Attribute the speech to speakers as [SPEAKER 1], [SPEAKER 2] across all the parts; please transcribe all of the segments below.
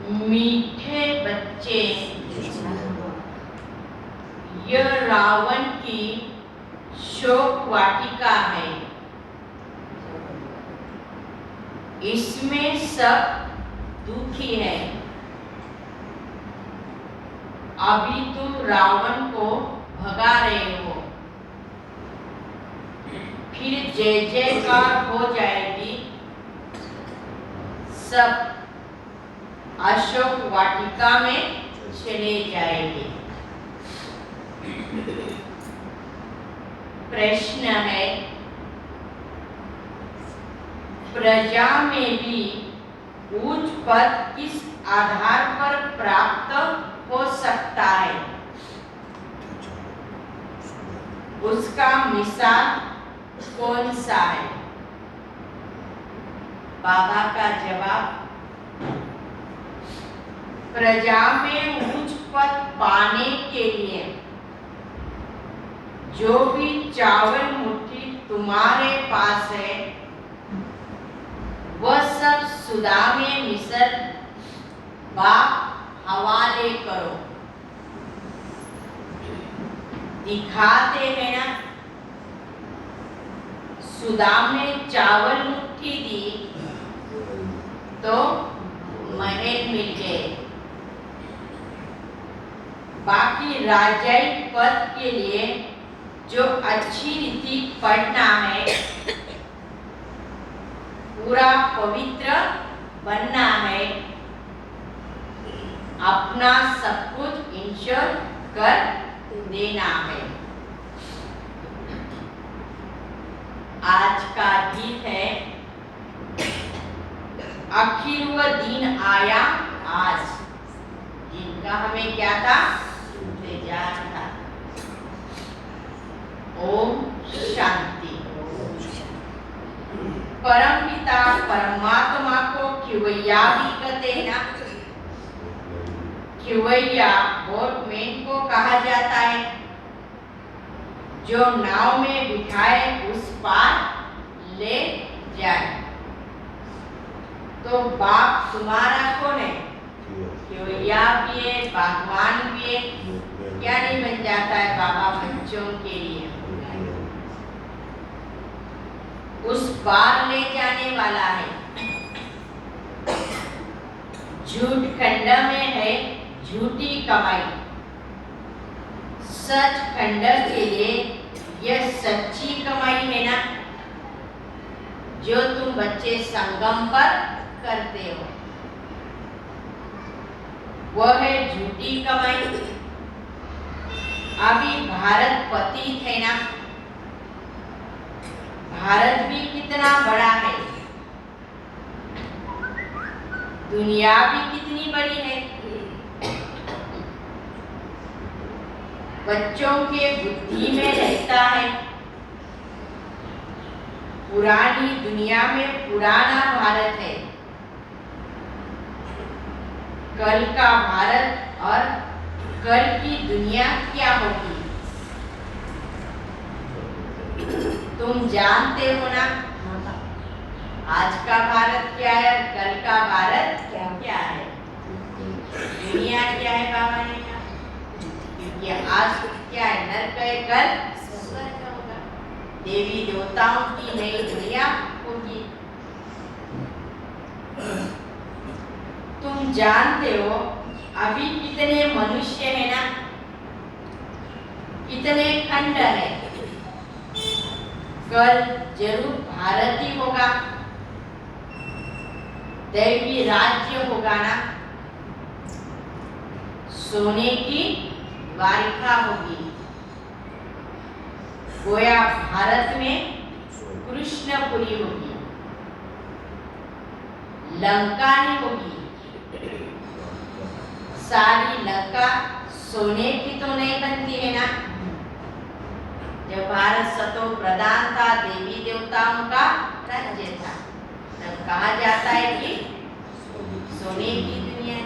[SPEAKER 1] मीठे बच्चे, यह रावण की शोक वाटिका है। इसमें सब दुखी है। अभी तुम रावण को भगा रहे हो, फिर जय जयकार हो जाएगी। सब अशोक वाटिका में चले जाएंगे। प्रश्न है, प्रजा में भी उच्च पद किस आधार पर प्राप्त हो सकता है? उसका मिसाल कौन सा है? बाबा का जवाब, प्रजा में उच्च पद पाने के लिए जो भी चावल मुट्ठी तुम्हारे पास है, वह सब सुदा में मिसल बाप हवाले करो। दिखाते हैं ना, सुदा में चावल मुट्ठी दी तो महल मिल गए। बाकी राजाई पद के लिए जो अच्छी रीति पढ़ना है, पूरा पवित्र बनना है, अपना सब कुछ इंश्योर कर देना है। आज का गीत है, आखिर वह दिन आया आज, जिनका हमें क्या था? इंतजार था। ओम शांति। परम पिता परमात्मा को खिवैया भी कहते हैं ना। खिवैया बोटमैन को कहा जाता है, जो नाव में बिठाए उस पार ले जाए। तो बाप तुम्हारा कौन है? खिवैया भी है, बागवान भी है। क्या नहीं बन जाता है बाबा बच्चों के लिए? उस पार ले जाने वाला है। झूठ खंड में है झूठी कमाई, सच खंड के लिए यह सच्ची कमाई है ना, जो तुम बच्चे संगम पर करते हो। वह है झूठी कमाई। अभी भारत पतित है ना, भारत भी कितना बड़ा है, दुनिया भी कितनी बड़ी है। बच्चों के बुद्धि में रहता है, पुरानी दुनिया में पुराना भारत है। कल का भारत और कल की दुनिया क्या होगी? तुम जानते हो ना, आज का भारत क्या है, कल का भारत क्या है, दुनिया क्या है बाबा ने कहा। क्योंकि आज क्या है, नरक है, कल स्वर्ग होगा, देवी देवताओं की नई दुनिया होगी। तुम जानते हो अभी कितने मनुष्य है ना, कितने खंड है। कल जरूर भारत ही होगा, दैवी राज्य होगा ना, सोने की द्वारिका होगी। गोया भारत में कृष्णपुरी होगी, लंका नहीं होगी। सारी लंका सोने की तो नहीं बनती है ना। जब भारत सतो प्रधान था, देवी देवताओं का राज्य था, तब कहा जाता है कि सोने की दुनिया।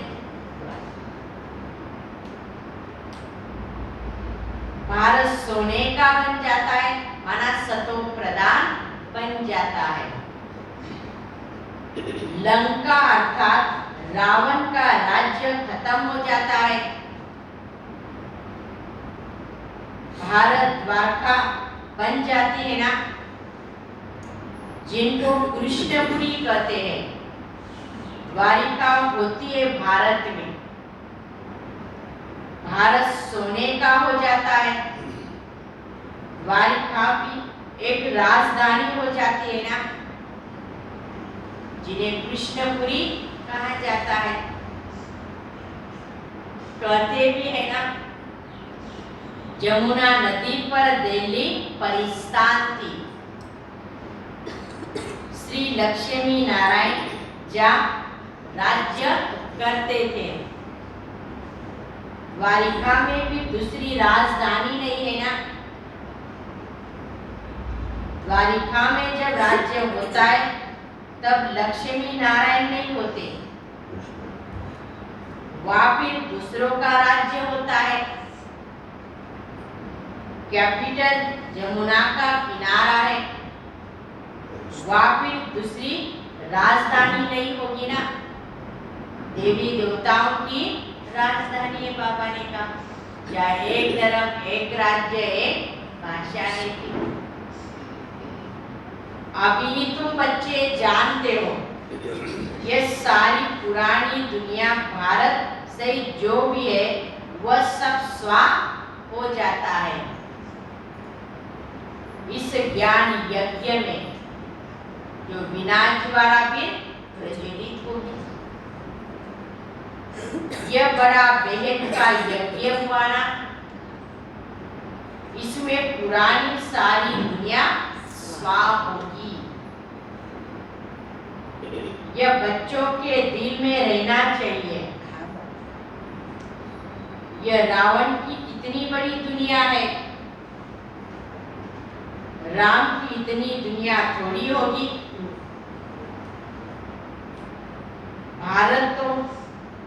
[SPEAKER 1] भारत सोने का बन जाता है, माना सतो प्रधान बन जाता है। लंका अर्थात रावण का भारत द्वारका बन जाती है ना, जिनको कृष्णपुरी कहते हैं, द्वारिका होती है भारत में, भारत सोने का हो जाता है, द्वारिका भी एक राजधानी हो जाती है ना, जिन्हें कृष्णपुरी कहा जाता है। कहते भी है ना, जमुना नदी पर दिल्ली परिस्थान थी, श्री लक्ष्मी नारायण जहाँ राज्य करते थे। द्वारिका में भी दूसरी राजधानी नहीं है ना, द्वारिका में जब राज्य होता है तब लक्ष्मी नारायण नहीं होते, वहां फिर दूसरों का राज्य होता है। कैपिटल जमुना का किनारा है, वहां फिर दूसरी राजधानी नहीं होगी ना, देवी देवताओं की राजधानी है। बाबा ने कहा या एक धर्म एक राज्य एक भाषा नहीं थी। अभी तुम बच्चे जानते हो, ये सारी पुरानी दुनिया भारत से जो भी है वह सब स्वाहा हो जाता है इस ज्ञान यज्ञ में, जो विनाश द्वारा भी प्रज्वलित होगी। यह बड़ा बेहद का यज्ञ हुआ ना, इसमें पुरानी सारी दुनिया स्वाहा होगी। यह बच्चों के दिल में रहना चाहिए। यह रावण की कितनी बड़ी दुनिया है, राम की इतनी दुनिया थोड़ी होगी। भारत तो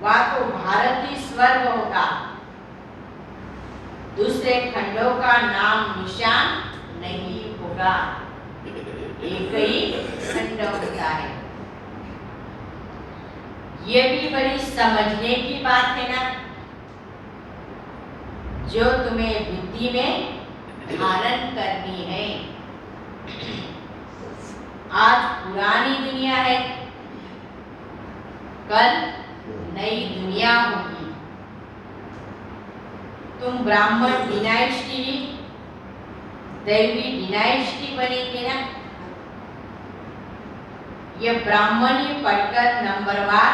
[SPEAKER 1] भारत ही स्वर्ग होगा, दूसरे खंडों का नाम निशान नहीं होगा, एक ही खंड होता है। ये भी बड़ी समझने की बात है ना, जो तुम्हें बुद्धि में धारण करनी है। आज पुरानी दुनिया है, कल नई दुनिया होगी। तुम ब्राह्मण डिनाइस्टी, दैवी डिनाइस्टी बनेगी ना, ये ब्राह्मणी पढ़कर नंबरवार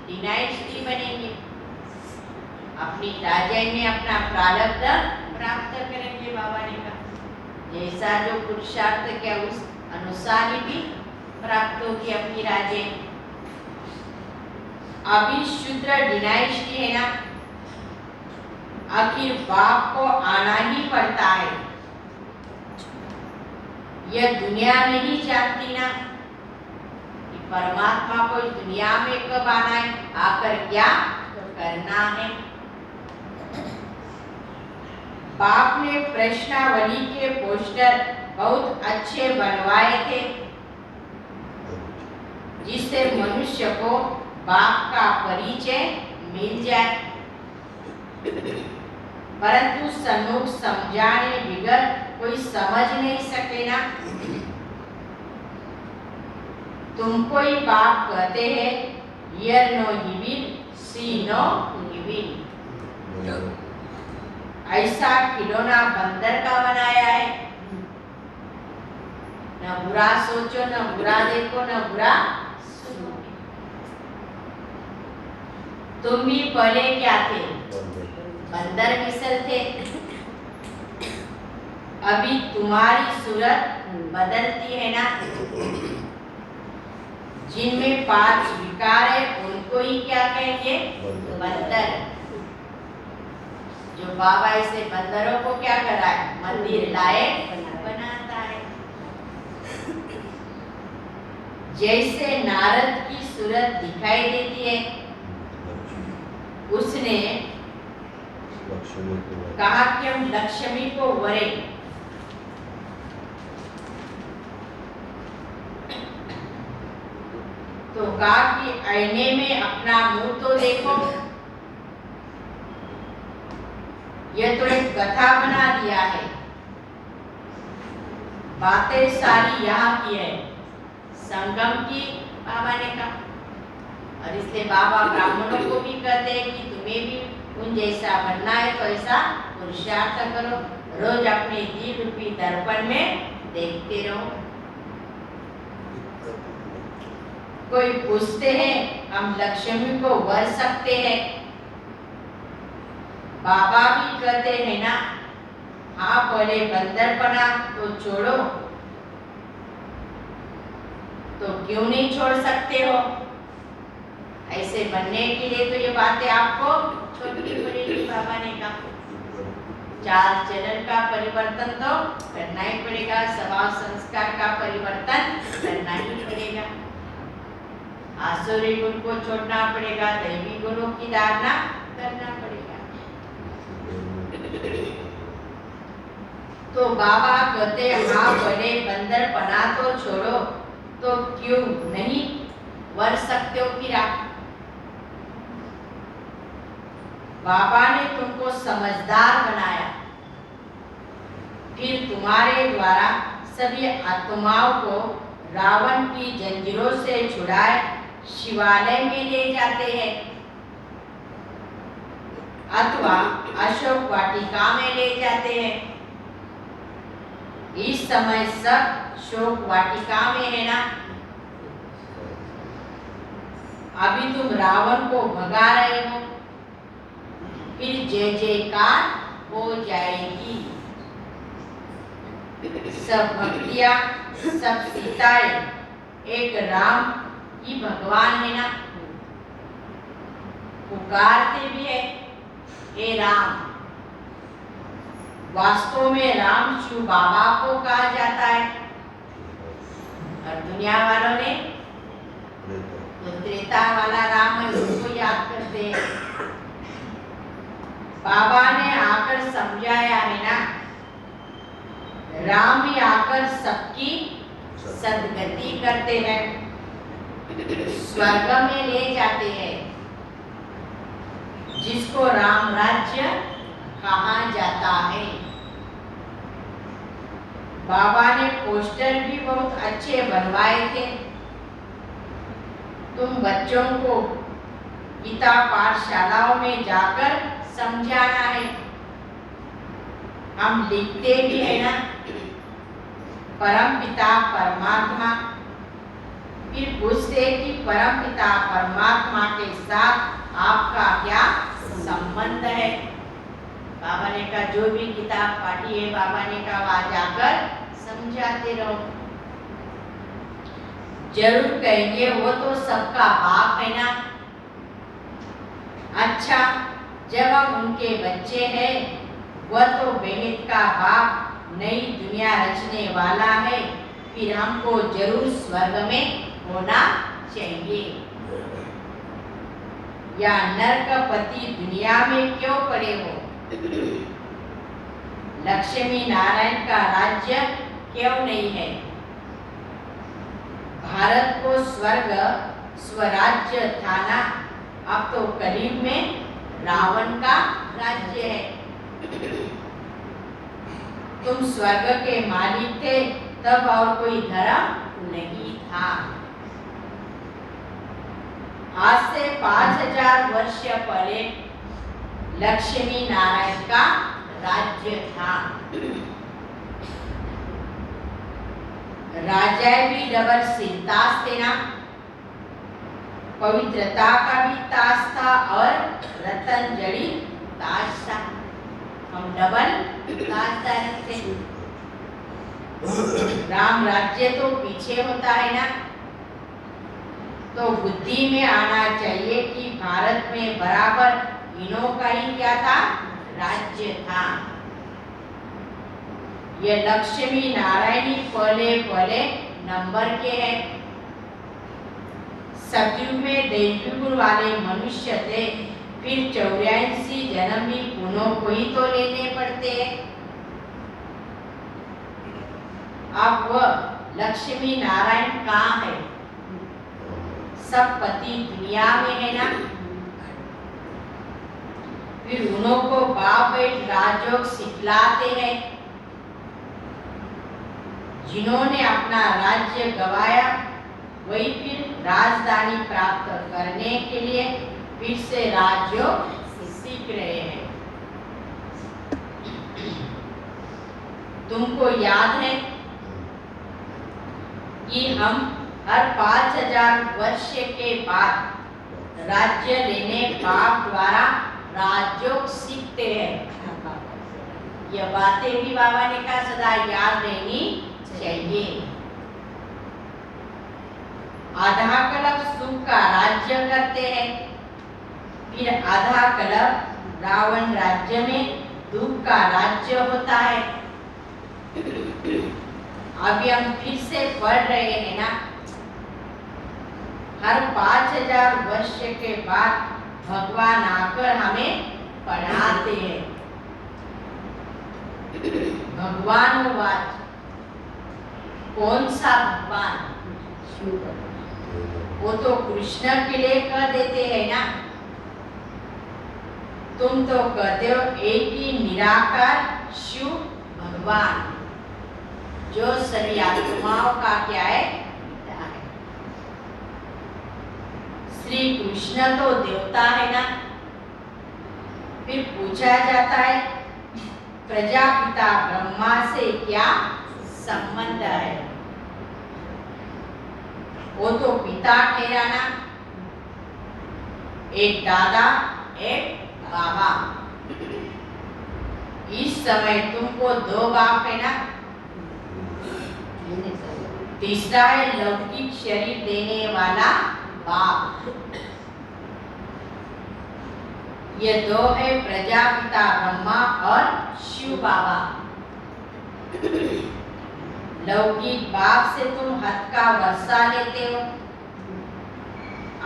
[SPEAKER 1] डिनाइस्टी बनेंगे, अपनी राजाई में अपना प्रारब्ध प्राप्त करेंगे। बाबा ने कहा जैसा जो पुरुषार्थ किया उस अनुसार ही भी प्राप्त होगी अपनी राजे। अभी शूद्र डिनाइस्टी है ना, आखिर बाप को आना ही पड़ता है। यह दुनिया नहीं जानती ना कि परमात्मा को इस दुनिया में कब आना है, आकर क्या करना है। बाप ने प्रश्नावली के पोस्टर बहुत अच्छे बनवाए थे, जिससे मनुष्य को बाप का परिचय मिल जाए, परंतु सम्मुख समझाने बिगर कोई समझ नहीं सके ना। तुमको ही बाप कहते हैं, hear no evil, see no evil. ऐसा खिलौना बंदर का बनाया है, न बुरा सोचो, न बुरा देखो, न बुरा सुनो। तुम भी पहले क्या थे? बंदर मिसल थे। अभी तुम्हारी सूरत बदलती है ना, जिनमें 5 विकार है उनको ही क्या कहेंगे? बंदर। जो बाबा ऐसे बंदरों को क्या करा है? मंदिर लायक बनाता है। जैसे नारद की सूरत दिखाई देती है, उसने कहा कि हम लक्ष्मी को वरे, तो कहा कि आईने में अपना मुंह तो देखो। यह तो एक कथा बना दिया है। बातें सारी यहाँ की है, संगम की बाबा ने कहा। और इसलिए बाबा ब्राह्मणों को भी कहते हैं कि तुम्हें भी उन जैसा बनना है तो ऐसा पुरुषार्थ करो, रोज अपने दिल रूपी दर्पण में देखते रहो। कोई पूछते हैं हम लक्ष्मी को वर सकते हैं, बाबा भी कहते हैं ना, हाँ बोले बंदरपना तो छोड़ो, तो क्यों नहीं छोड़ सकते हो। ऐसे बनने के लिए तो ये बातें आपको छोड़नी पड़ेगी। बाबा ने कहा चाल चलन का परिवर्तन तो करना ही पड़ेगा, स्वभाव संस्कार का परिवर्तन करना ही पड़ेगा, आसुरी गुण को छोड़ना पड़ेगा, दैवी गुणों की धारणा करना पड़ेगा। तो बाबा कहते हाँ बोले बंदरपना तो छोड़ो, तो क्यों नहीं वर सकते हो फिर आप। बाबा ने तुमको समझदार बनाया, फिर तुम्हारे द्वारा सभी आत्माओं को रावण की जंजीरों से छुड़ाए शिवालय में ले जाते हैं अथवा अशोक वाटिका में ले जाते हैं। इस समय सब शोक वाटिका में है ना। अभी तुम रावण को भगा रहे हो, फिर जय जयकार हो जाएगी। सब भक्तियां, सब सीताएं एक राम ही भगवान है ना, पुकारते भी है हे राम। वास्तव में राम शिव बाबा को कहा जाता है और दुनिया वालों ने तो त्रेता वाला राम है उसको याद करते हैं। बाबा ने आकर समझाया है ना, राम ही आकर सबकी सदगति करते हैं, स्वर्ग में ले जाते हैं, जिसको राम राज्य कहा जाता है। बाबा ने पोस्टर भी बहुत अच्छे बनवाए थे। तुम बच्चों को गीता पाठशालाओं में जाकर समझाना है। हम लिखते भी है ना, परम पिता परमात्मा, फिर पूछते कि परम पिता परमात्मा के साथ आपका क्या संबंध है। बाबा ने कहा जो भी किताब पाठी है, बाबा ने कहा वहां जाकर समझाते रहो। जरूर कहेंगे वो तो सबका बाप है ना। अच्छा, जब हम उनके बच्चे हैं, वह तो बेहद का बाप नई दुनिया रचने वाला है, फिर हमको जरूर स्वर्ग में होना चाहिए। या नरकपति दुनिया में क्यों पड़े हो, लक्ष्मी नारायण का राज्य क्यों नहीं है। भारत को स्वर्ग स्वराज्य था ना, अब तो कलयुग में रावण का राज्य है। तुम स्वर्ग के मालिक थे तब और कोई धर्म नहीं था। आज से 5000 वर्ष पहले लक्ष्मी नारायण का राज्य था। राजा भी डबल सिर ताज थे ना, पवित्रता का भी ताज था और रतन जड़ी ताज था। हम डबल ताजदार थे। राम राज्य तो पीछे होता है ना, तो बुद्धि में आना चाहिए कि भारत में बराबर इनों का ही क्या था, राज्य था। ये लक्ष्मी नारायण पहले पहले नंबर के हैं। सतयुग में दैवी गुण वाले मनुष्य थे, फिर 84 जन्म भी पुनः को ही तो लेने पड़ते हैं। अब वह लक्ष्मी नारायण कहाँ है, सब पति दुनिया में है ना। फिर उन्हों को बाप बेट राजयोग सिखलाते हैं, जिन्होंने अपना राज्य गवाया वही फिर राजधानी प्राप्त करने के लिए फिर से राजयोग सीख रहे हैं। तुमको याद है कि हम हर 5000 वर्ष के बाद राज्य लेने पाप द्वारा राजयोग सीखते हैं। यह बातें भी बाबा ने कहा सदा याद रहनी चाहिए। आधा कल्प सुख का राज्य करते हैं, फिर आधा कल्प रावण राज्य में दुख का राज्य होता है। अभी हम फिर से पढ़ रहे हैं ना, हर 5000 वर्ष के बाद भगवान आकर हमें पढ़ाते हैं। भगवान वाच, कौन सा भगवान? वो तो कृष्ण के लिए कह देते हैं ना। तुम तो कहते हो एक ही निराकार शिव भगवान जो सभी आत्माओं का क्या है? श्री कृष्ण तो देवता है ना। फिर पूछा जाता है प्रजापिता ब्रह्मा से क्या संबंध है? वो तो पिता ठहराना, एक दादा एक बाबा। इस समय तुमको 2 बाप है ना। तीसरा है लौकिक शरीर देने वाला बाप। ये 2 है प्रजापिता ब्रह्मा और शिव बाबा। लौकिक बाप से तुम हद का वर्षा लेते हो।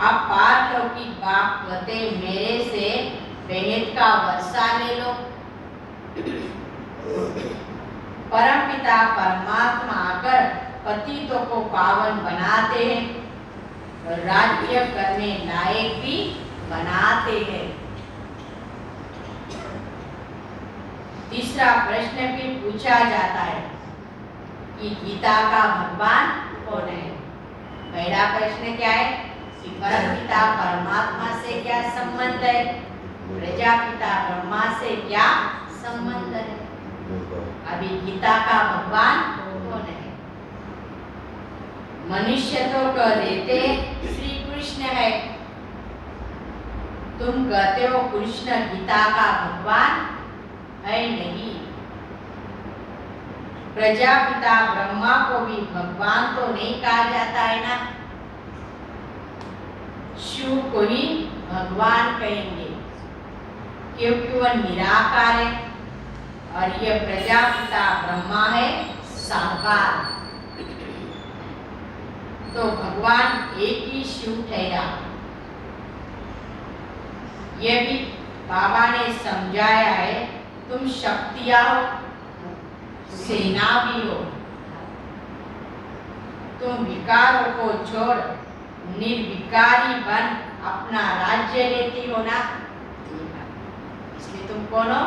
[SPEAKER 1] आप पारलौकिक बाप कहते मेरे से बेहद का वर्षा ले लो। परमपिता परमात्मा आकर पतितों को पावन बनाते हैं, राज्य करने लायक भी बनाते हैं। तीसरा प्रश्न फिर पूछा जाता है कि गीता का भगवान कौन है? पहला प्रश्न क्या है कि परमपिता परमात्मा से क्या संबंध है? प्रजापिता ब्रह्मा से क्या संबंध है? अभी गीता का भगवान कौन है? मनुष्य तो कह देते श्री कृष्ण है। तुम कहते हो कृष्ण गीता का भगवान है नहीं। प्रजापिता ब्रह्मा को भी भगवान तो नहीं कहा जाता है ना। शिव को ही भगवान कहेंगे क्योंकि वह निराकार है और यह प्रजापिता ब्रह्मा है साकार। तो भगवान एक ही शिव ठहरा। यह भी बाबा ने समझाया है। तुम शक्तियां हो, सेना भी हो। तुम विकारों को छोड़ निर्विकारी बन अपना राज्य लेती हो ना। इसलिए तुम कौन हो?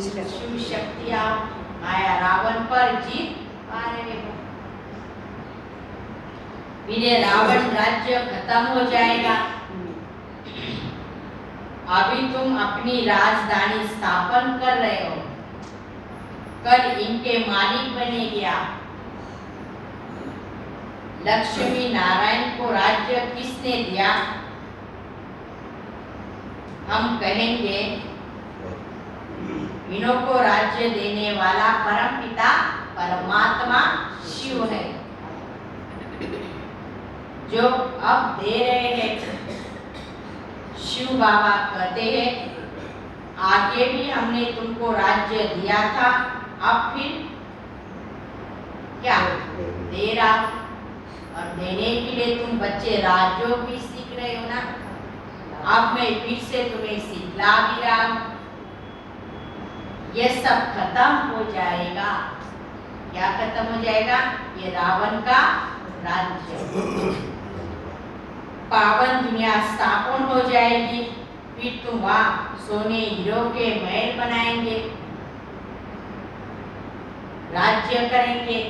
[SPEAKER 1] शिव शक्तियां हो। माया रावण पर जीत पा रहे हो। फिर रावण राज्य खत्म हो जाएगा। अभी तुम अपनी राजधानी स्थापन कर रहे हो, कल इनके मालिक बनेंगे आप। लक्ष्मी नारायण को राज्य किसने दिया? हम कहेंगे इन्हों को राज्य देने वाला परमपिता परमात्मा शिव है जो अब दे रहे हैं। शिव बाबा कहते हैं आगे भी हमने तुमको राज्य दिया था, अब फिर क्या दे रहा और देने के लिए तुम बच्चे राजयोग भी सीख रहे हो ना। अब मैं फिर से तुम्हें सिखला भी रहा हूं। यह सब खत्म हो जाएगा। क्या खत्म हो जाएगा? ये रावण का राज्य, पावन दुनिया स्थापन हो जाएगी। फिर तुम वहां सोने हीरो के महल बनाएंगे, राज्य करेंगे।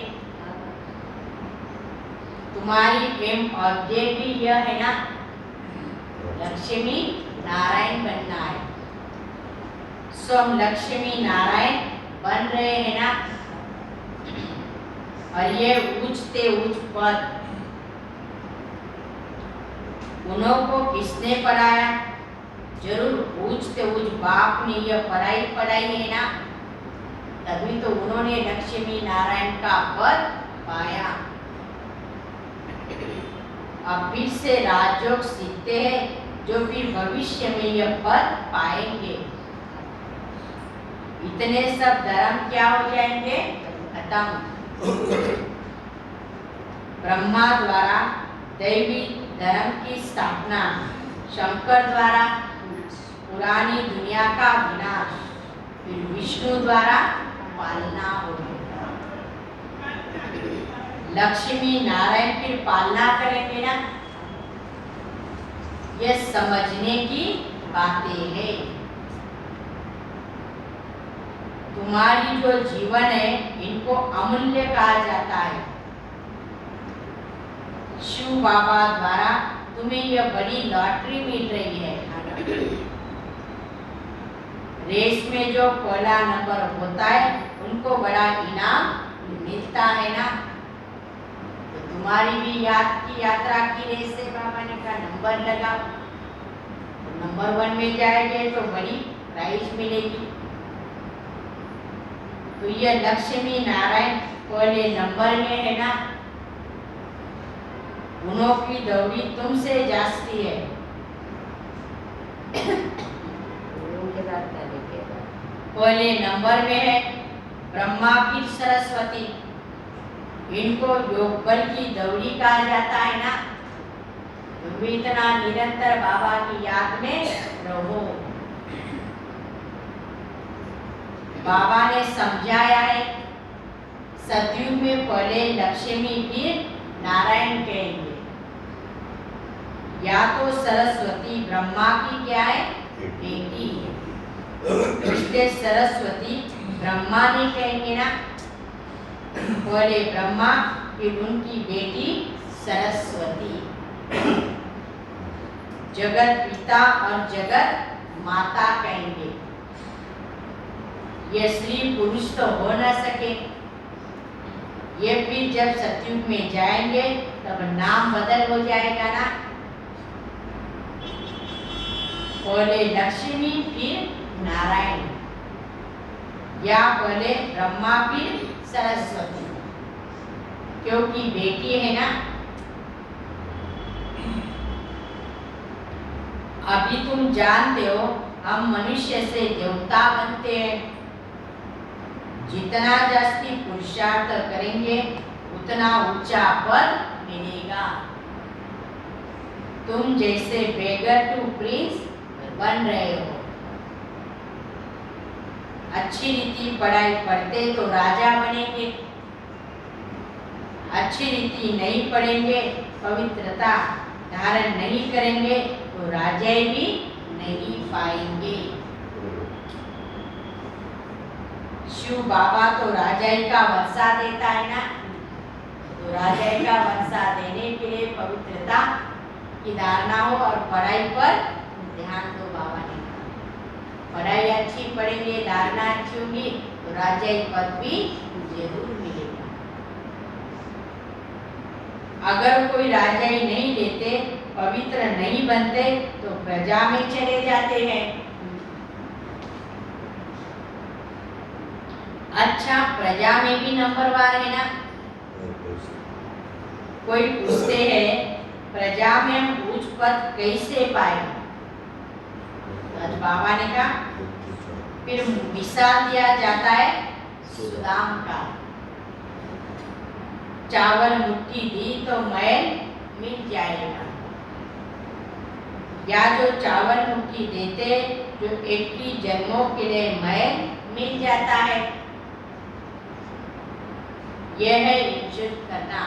[SPEAKER 1] तुम्हारी एम ऑब्जेक्ट भी यह है ना, लक्ष्मी नारायण बनना है। सो हम लक्ष्मी नारायण बन रहे हैं ना। और ये ऊंचते ऊंच पद उन्हों को किसने पढ़ाया? जरूर ऊंचते ऊंच बाप ने यह पढ़ाई है ना, तभी तो उन्होंने लक्ष्मी नारायण का पद पाया। अब फिर से राजयोग सीखते हैं, जो फिर भविष्य में यह पद पाएंगे। इतने सब धर्म क्या हो जाएंगे? खत्म। ब्रह्मा द्वारा दैवी धर्म की स्थापना, शंकर द्वारा पुरानी दुनिया का विनाश, फिर विष्णु द्वारा पालना होगी। लक्ष्मी नारायण फिर पालना करेंगे ना। ये समझने की बातें हैं। तुम्हारी जो जीवन है इनको अमूल्य कहा जाता है। शिव बाबा द्वारा तुम्हें यह बड़ी लॉटरी मिल रही है। रेस में जो पहला नंबर होता है उनको बड़ा इनाम मिलता है ना। तो तुम्हारी भी याद की यात्रा की रेस से बाबा ने कहा नंबर लगाओ, तो नंबर 1 में जाएंगे तो बड़ी प्राइज मिलेगी। तो ये लक्ष्मी नारायण पहले नंबर में है ना। उन्हों की दौड़ी तुमसे जाती है। पहले नंबर में है ब्रह्मा फिर सरस्वती। इनको योग बल की दौड़ी कहा जाता है ना। तुम भी इतना निरंतर बाबा की याद में रहो। बाबा ने समझाया है, सतयुग में पहले लक्ष्मी फिर नारायण कहेंगे। या तो सरस्वती ब्रह्मा की क्या है? बेटी है, इसलिए सरस्वती ब्रह्मा नहीं कहेंगे ना। पहले ब्रह्मा फिर उनकी बेटी सरस्वती। जगत पिता और जगत माता कहेंगे। ये स्त्री पुरुष तो हो न सके। ये फिर जब सतयुग में जाएंगे तब नाम बदल हो जाएगा ना। पहले लक्ष्मी फिर नारायण, या पहले ब्रह्मा फिर सरस्वती, क्योंकि बेटी है ना। अभी तुम जानते हो हम मनुष्य से देवता बनते हैं। जितना जास्ती पुरुषार्थ करेंगे उतना ऊंचा पद मिलेगा। तुम जैसे बेगर टू प्रिंस बन रहे हो। अच्छी रीति पढ़ाई पढ़ते तो राजा बनेंगे। अच्छी रीति नहीं पढ़ेंगे, पवित्रता धारण नहीं करेंगे तो राजा भी नहीं पाएंगे। शिव बाबा तो राजाई का वर्षा देता है ना। तो राजाई का वर्षा देने के लिए पवित्रता की धारणा हो और पढ़ाई पर ध्यान दो। बाबा ने कहा पढ़ाई अच्छी पढ़ेंगे, धारणा अच्छी होगी तो राजाई पद भी जरूर मिलेगा। अगर कोई राजाई नहीं लेते, पवित्र नहीं बनते तो प्रजा में चले जाते हैं। अच्छा, प्रजा में भी नंबरवार है ना। कोई पूछते हैं प्रजा में हम उच्च पद कैसे पाए? आज बाबा ने कहा फिर मिसाल दिया जाता है सुदाम का। चावल मुट्ठी दी तो मैल मिल जाएगा। या जो चावल मुट्ठी देते जो 81 जन्मों के लिए मैल मिल जाता है। यह है इंश्योर करना।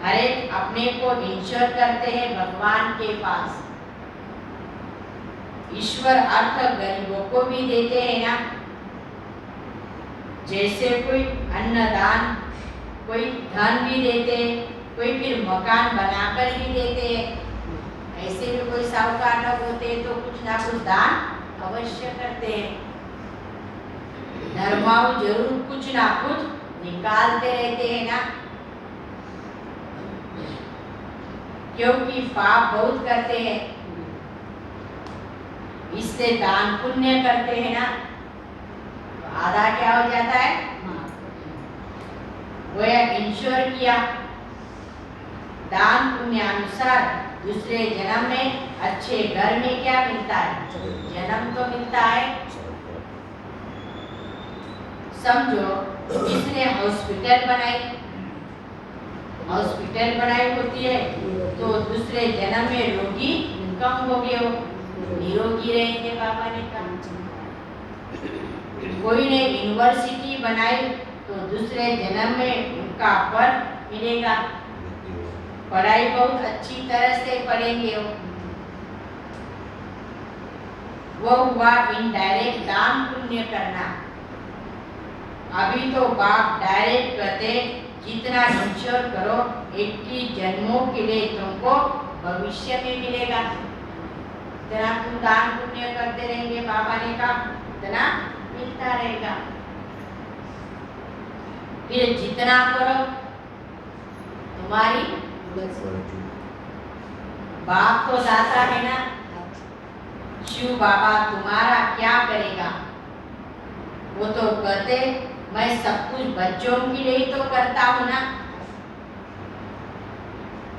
[SPEAKER 1] हर एक अपने को इंश्योर करते हैं भगवान के पास। ईश्वर अर्थ गरीबों को भी देते हैं ना। जैसे कोई अन्नदान कोई धन भी देते, कोई फिर मकान बनाकर भी देते। ऐसे भी कोई साहूकार लोग होते तो कुछ ना कुछ दान अवश्य करते हैं। धर्माऊ जरूर कुछ ना कुछ निकालते रहते हैं ना, क्योंकि पाप बहुत करते हैं, इससे दान पुण्य करते हैं ना, तो आधा क्या हो जाता है, वो इंश्योर किया। दान पुण्य अनुसार दूसरे जन्म में अच्छे घर में क्या मिलता है, जन्म तो मिलता है। समझो किसने हॉस्पिटल बनाई होती है तो दूसरे जन्म में रोगी कम हो गए हो, निरोगी रहेंगे बाबा ने कहा। कोई ने यूनिवर्सिटी बनाई तो दूसरे जन्म में उनका फल मिलेगा, पढ़ाई बहुत अच्छी तरह से पढ़ेंगे वो हुआ इनडायरेक्ट दान पुण्य करना। अभी तो बाप डायरेक्ट कहते जितना इंश्योर करो 21 जन्मों के लिए तुमको भविष्य में मिलेगा, इतना तुम दान पुण्य करते रहेंगे, बाबा ने कहा इतना मिलता रहेगा। फिर जितना करो तुम्हारी बाप तो दाता है ना, शिव बाबा तुम्हारा क्या करेगा। वो तो कहते मैं सब कुछ बच्चों के लिए तो करता हूँ ना।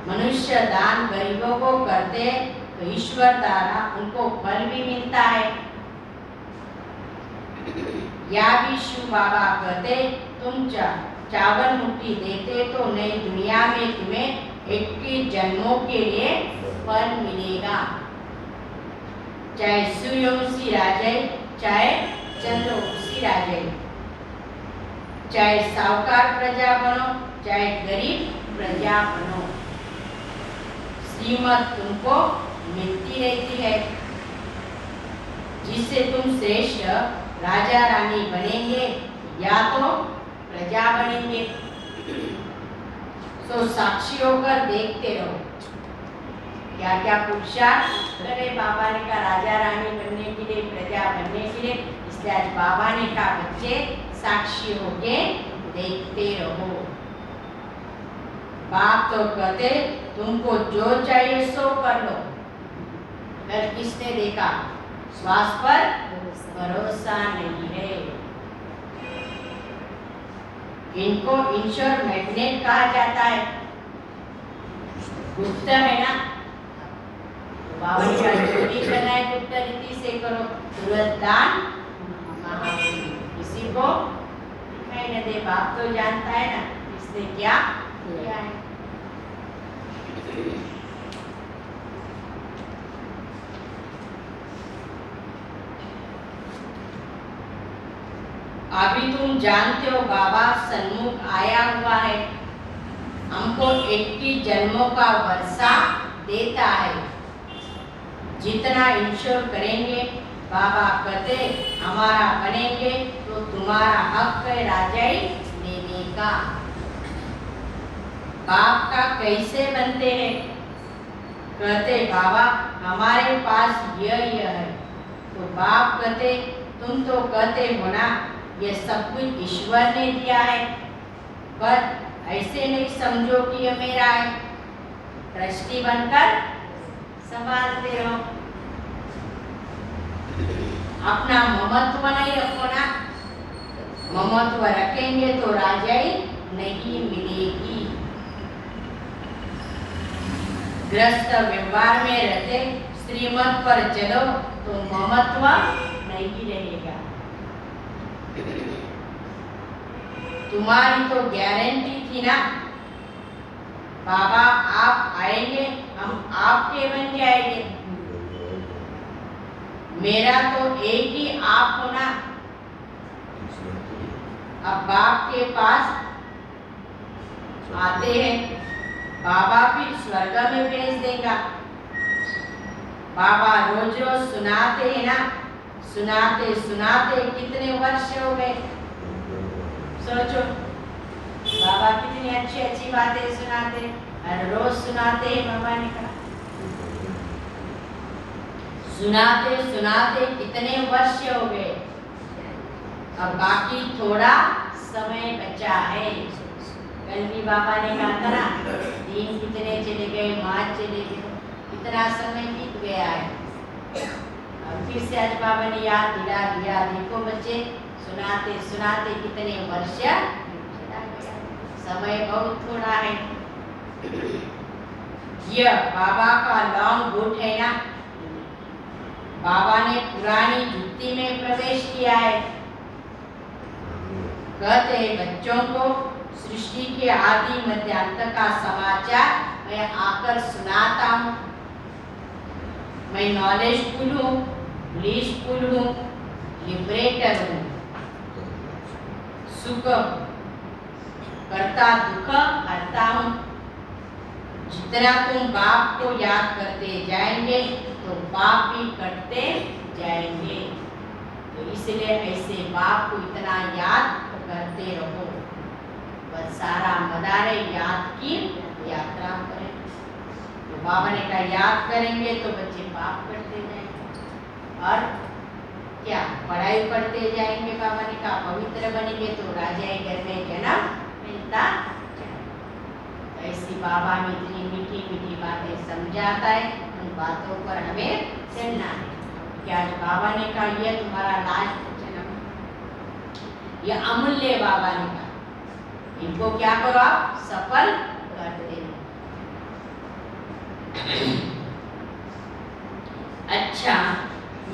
[SPEAKER 1] मनुष्य दान गरीबों को करते तो ईश्वर द्वारा उनको फल भी मिलता है। या भी शिव बाबा कहते तुम चावल मुट्ठी देते तो नई दुनिया में तुम्हें 21 जन्मों के लिए फल मिलेगा, चाहे सूर्यवंशी राजे, चाहे चंद्रवंशी राजे, चाहे साहूकार प्रजा बनो, चाहे गरीब प्रजा बनो, श्रीमत तुमको मिलती रहती है। जिससे तुम श्रेष्ठ राजा रानी बनेंगे या तो प्रजा बनेंगे। तो साक्षी होकर देखते रहो क्या क्या पुरुषार्थ करे। बाबा ने कहा राजा रानी बनने के लिए, प्रजा बनने के लिए, इसलिए आज बाबा ने कहा बच्चे साक्षी होके देखते रहो। बाप तो कहते तुमको जो चाहिए सो कर लो, पर किसने देखा, श्वास पर भरोसा नहीं है। इनको इंश्योर मैग्नेट कहा जाता है, गुप्त है ना। बाबा का चोरी करना है गुप्त रीति से करो, तुरंत दान किसी को दिखाई न दे। बाप तो जानता है ना इसने क्या किया है। अभी तुम जानते हो बाबा सन्मुख आया हुआ है, हमको 21 जन्मों का वर्षा देता है। जितना इंश्योर करेंगे बाबा कहते हमारा बनेंगे तो तुम्हारा हक है राजाई लेने का। बाप का कैसे बनते हैं, कहते बाबा हमारे पास यह है। तो बाप कहते तुम तो कहते हो ना ये सब कुछ ईश्वर ने दिया है, पर ऐसे नहीं समझो कि ये मेरा है। ट्रस्टी बनकर संभालते रहो, अपना ममत्व नहीं रखो ना। ममत्व रखेंगे तो राजाई नहीं मिलेगी। ग्रस्त व्यवहार में रहते श्रीमत पर चलो तो ममत्व नहीं रहेगा। तुम्हारी तो गारंटी थी ना बाबा आप आएंगे हम आपके बन जाएंगे। मेरा तो एक ही आप होना। अब बाप के पास आते हैं, बाबा फिर स्वर्ग में भेज देगा। बाबा रोज रोज सुनाते हैं ना, सुनाते सुनाते कितने वर्ष हो गए सोचो। बाबा कितनी अच्छी अच्छी बातें सुनाते, हर रोज सुनाते हैं। बाबा ने कहा सुनाते सुनाते कितने वर्ष हो गए, अब बाकी थोड़ा समय बचा है। कल भी बाबा ने कहा था ना, दिन कितने चले गए, मार्च चले गए, इतना समय बीत गया है। अब फिर से आज बाबा ने याद दिला दिया, देखो बच्चे सुनाते सुनाते कितने वर्ष चला गया, समय बहुत थोड़ा है। यह बाबा का लॉन्ग बूट है ना, बाबा ने पुरानी जुत्ती में प्रवेश किया है। कहते हैं बच्चों को सृष्टि के आदि मध्यांत का समाचार मैं आकर सुनाता हूँ। मैं नॉलेजफुल हूँ, ब्लिसफुल हूँ, लिबरेटर हूँ। सुख करता दुख हरता हूँ। जितना तुम बाप को याद करते जाएंगे तो पाप भी कटते जाएंगे। तो इसलिए ऐसे बाप को इतना याद करते रहो, बस सारा मदारे याद की यात्रा करें। तो बाबा ने कहा याद करेंगे तो बच्चे पाप करते जाएंगे और क्या पढ़ाई पढ़ते जाएंगे। बाबा ने कहा पवित्र बनेंगे तो राजा घर में जन्म मिलता जाएगा। ऐसी बाबा में इतनी मीठी मीठी बातें समझाता है, उन बातों पर हमें चलना है। क्या आज बाबा ने कहा यह तुम्हारा लास्ट जन्म, यह अमूल्य बाबा ने कहा, इनको क्या करो आप सफल करते हैं। अच्छा,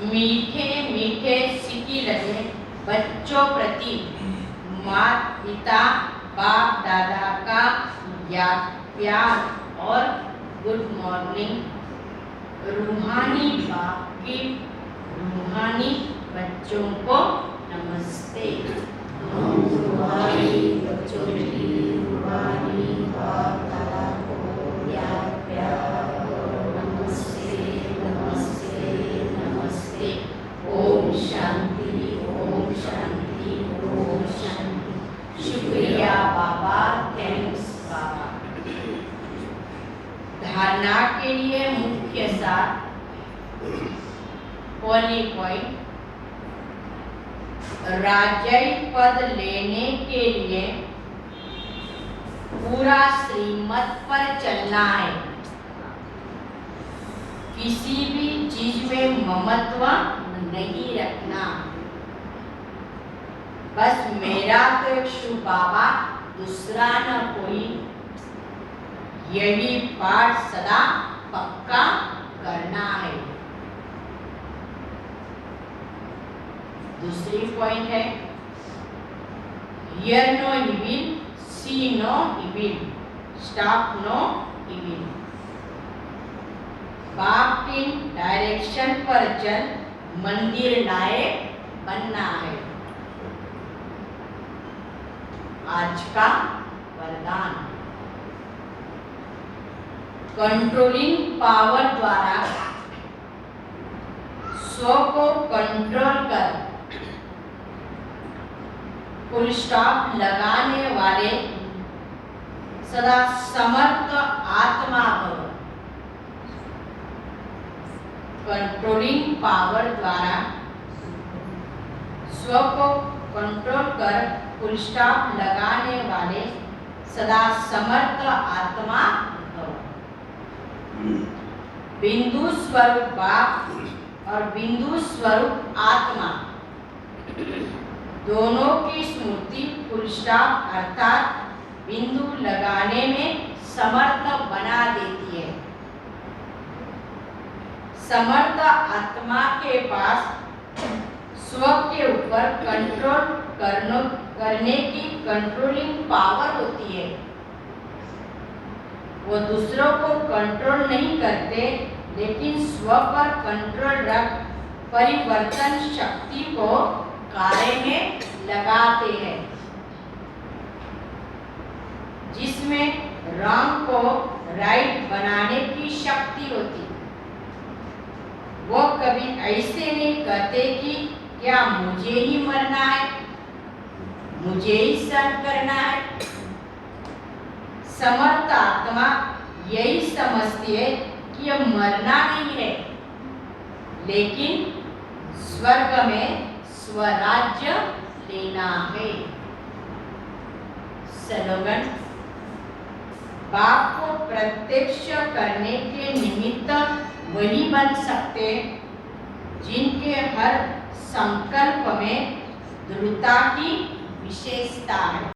[SPEAKER 1] मीठे मीठे सिटी लगे बच्चों प्रति माता पिता बाप दादा का याद प्यार और गुड मॉर्निंग। रूहानी बाप की रूहानी बच्चों को नमस्ते। रूहानी बच्चों की रूहानी बाप दादा को याद प्यार और नमस्ते नमस्ते नमस्ते। ओम शांति ओम शांति ओम शांति। शुक्रिया बाबा, थैंक्स बाबा। धारणा के लिए मुख्य सार पहली पॉइंट, राजय पद लेने के लिए पूरा श्रीमत पर चलना है। किसी भी चीज में ममत्व नहीं रखना। बस मेरा तो एक शुभ बाबा, दूसरा न कोई, यही पाठ सदा पक्का करना है। दूसरी पॉइंट है hear no evil, see no evil, stop no evil. बाप की डायरेक्शन पर चल मंदिर लायक बनना है। आज का वरदान, कंट्रोलिंग पावर द्वारा स्व को कंट्रोल कर फुल स्टॉप लगाने वाले सदा समर्थ आत्मा भव। कंट्रोलिंग पावर द्वारा स्व को कंट्रोल कर फुल स्टॉप लगाने वाले सदा समर्थ आत्मा भव। बिंदु स्वरूप बाप और बिंदु स्वरूप आत्मा दोनों की स्मृति फुल स्टॉप अर्थात बिंदु लगाने में समर्थ बना देती है। समर्थ आत्मा के पास स्व के ऊपर कंट्रोल करने की कंट्रोलिंग पावर होती है। वो दूसरों को कंट्रोल नहीं करते, लेकिन स्व पर कंट्रोल रख परिवर्तन शक्ति को कार्य में लगाते हैं। जिसमें रॉन्ग को राइट बनाने की शक्ति होती। वो कभी ऐसे नहीं कहते कि क्या मुझे ही मरना है, मुझे ही सहन करना है, समर्थ आत्मा यही समझती है कि यह मरना नहीं है, लेकिन स्वर्ग में स्वराज्य लेना है। स्लोगन: बाप को प्रत्यक्ष करने के निमित्त वही बन सकते जिनके हर संकल्प में दृढ़ता की विशेषता है।